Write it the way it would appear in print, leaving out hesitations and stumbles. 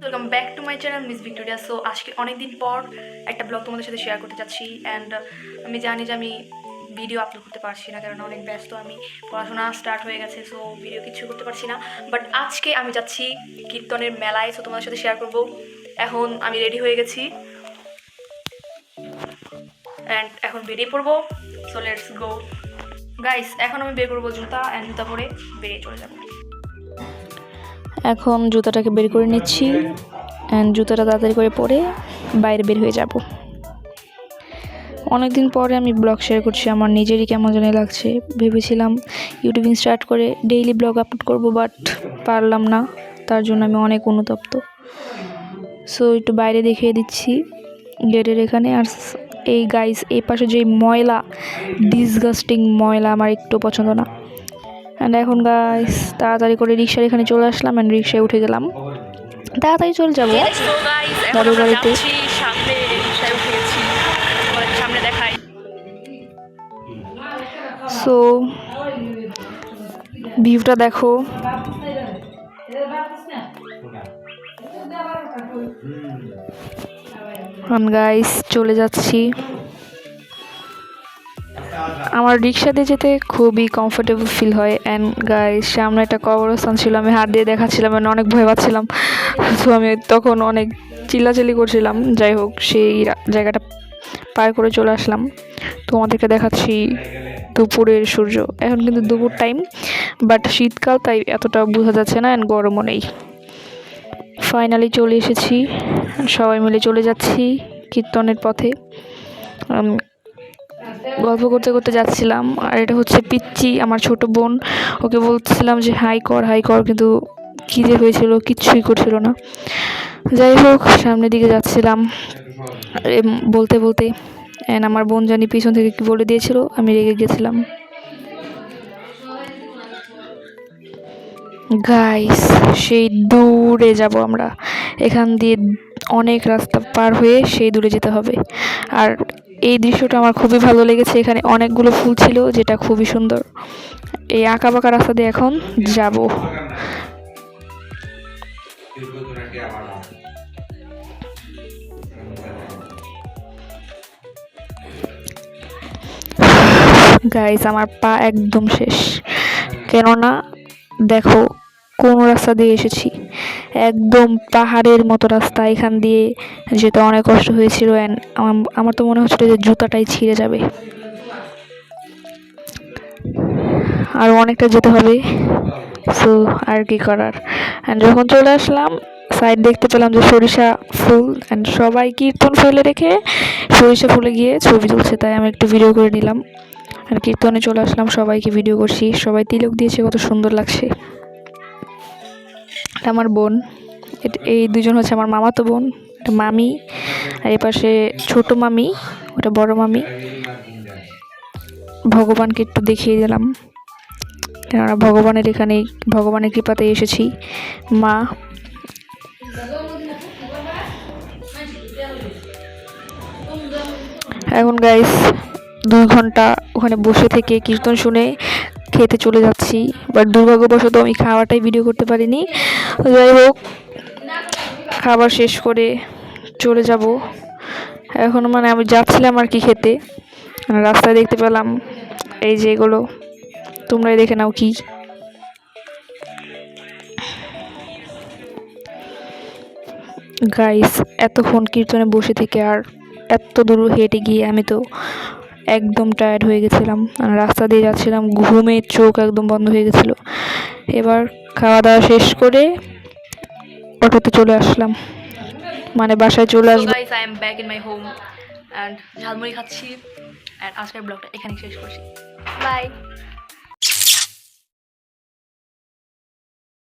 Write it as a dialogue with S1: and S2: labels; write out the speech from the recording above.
S1: Welcome back to my channel miss Victoria. So আজকে অনেকদিন পর একটা ব্লগ তোমাদের সাথে শেয়ার করতে যাচ্ছি। অ্যান্ড আমি জানি যে আমি ভিডিও আপলোড করতে পারছি না, কারণ অনেক ব্যস্ত, আমি পড়াশোনা স্টার্ট হয়ে গেছে, সো ভিডিও কিছু করতে পারছি না। বাট আজকে আমি যাচ্ছি কীর্তনের মেলায়, সো তোমাদের সাথে শেয়ার করব। এখন আমি রেডি হয়ে গেছি অ্যান্ড এখন বেরিয়ে পড়বো। So let's go guys. এখন আমি বের করবো জুতা, অ্যান্ড জুতা পরে বেরিয়ে চলে যাবো। এখন জুতাটাকে বের করে নিচ্ছি অ্যান্ড জুতাটা তাড়াতাড়ি করে পরে বাইরে বের হয়ে যাব। অনেকদিন পরে আমি ব্লগ শেয়ার করছি, আমার নিজেরই কেমন জানি লাগছে। ভেবেছিলাম ইউটিউবিং স্টার্ট করে ডেইলি ব্লগ আপলোড করব, বাট পারলাম না, তার জন্য আমি অনেক অনুতপ্ত। সো একটু বাইরে দেখিয়ে দিচ্ছি গেটের এখানে। আর এই গাইস, এই পাশে যে ময়লা, ডিসগাস্টিং ময়লা, আমার একটু পছন্দ না। অ্যান্ড এখন গাইস তাড়াতাড়ি করে রিক্সার এখানে চলে আসলাম অ্যান্ড রিক্সায় উঠে গেলাম, তাড়াতাড়ি চলে যাবো দাদুর বাড়িতে। সো ভিউটা দেখো, গাইস চলে যাচ্ছি। আমার রিক্সাতে যেতে খুবই কমফোর্টেবল ফিল হয়। অ্যান্ড গাইস সামনে একটা কবরস্থান ছিল, আমি হাত দিয়ে দেখাচ্ছিলাম, মানে অনেক ভয় পাচ্ছিলাম। তো আমি তখন অনেক চিল্লাচিল্লি করছিলাম। যাই হোক, সেই জায়গাটা পার করে চলে আসলাম। তোমাদেরকে দেখাচ্ছি দুপুরের সূর্য। এখন কিন্তু দুপুর টাইম, বাট শীতকাল, তাই এতটা বোঝা যাচ্ছে না, অ্যান্ড গরমও নেই। ফাইনালি চলে এসেছি, সবাই মিলে চলে যাচ্ছি কীর্তনের পথে। গল্প করতে করতে যাচ্ছিলাম। আর এটা হচ্ছে পিচ্চি, আমার ছোট বোন। ওকে বলছিলাম যে হাই কর হাই কর, কিন্তু কী যে হয়েছিল, কিচ্ছুই করছিল না। যাই হোক, সামনের দিকে যাচ্ছিলাম বলতে বলতে, অ্যান্ড আমার বোন জানি পিছন থেকে কি বলে দিয়েছিল, আমি রেগে গেছিলাম। গাইস সেই দূরে যাব আমরা, এখান দিয়ে অনেক রাস্তা পার হয়ে সেই দূরে যেতে হবে। আর এই দৃশ্যটা আমার খুবই ভালো লেগেছে, এখানে অনেকগুলো ফুল ছিল, যেটা খুবই সুন্দর। এই আঁকা বাঁকা রাস্তা দিয়ে এখন যাব। গাইস আমার পা একদম শেষ, কেননা দেখো কোন রাস্তা দিয়ে এসেছি, একদম পাহাড়ের মতো রাস্তা। এখান দিয়ে যেতে অনেক কষ্ট হয়েছিল, অ্যান্ড আমার তো মনে হচ্ছিল যে জুতাটাই ছিঁড়ে যাবে। আর অনেকটা যেতে হবে, সো আর কি করার। অ্যান্ড যখন চলে আসলাম, সাইড দেখতে পেলাম যে সরিষা ফুল, অ্যান্ড সবাই কীর্তন ফেলে রেখে সরিষা ফুলে গিয়ে ছবি তুলছে, তাই আমি একটু ভিডিও করে নিলাম। আর কীর্তনে চলে আসলাম, সবাইকে ভিডিও করছি, সবাই তিলক দিয়েছে, কত সুন্দর লাগছে। আমার বোন, এই দুজন হচ্ছে আমার মামাতো বোন, একটা মামি, আর এই পাশে ছোটো মামি, ওটা বড় মামি। ভগবানকে একটু দেখিয়ে দিলাম, কেননা ভগবানের এখানে, ভগবানের কৃপাতে এসেছি। মা এখন গাইস 2 ঘন্টা ওখানে বসে থেকে কীর্তন শুনে খেতে চলে যাচ্ছি, বাট দুর্ভাগ্যবশত আমি খাওয়াটাই ভিডিও করতে পারিনি। যাই হোক, খাবার শেষ করে চলে যাব এখন। মানে আমি যাচ্ছিলাম আর কি খেতে, রাস্তায় দেখতে পেলাম এই যে এগুলো, তোমরাই দেখে নাও কি। গাইস এতক্ষণ কীর্তনে বসে থেকে আর এত দূর হেঁটে গিয়ে আমি তো একদম টায়ার্ড হয়ে গেছিলাম। রাস্তা দিয়ে যাচ্ছিলাম, ঘুমে চোখ একদম বন্ধ হয়ে গেছিলো। এবার খাওয়া দাওয়া শেষ করে অটোতে চলে আসলাম, মানে বাসায় চলে আসবো। Guys I am back in my home and jhalmuri খাচ্ছি। অ্যান্ড আজকের ব্লগটা এখানেই শেষ করছি, বাই।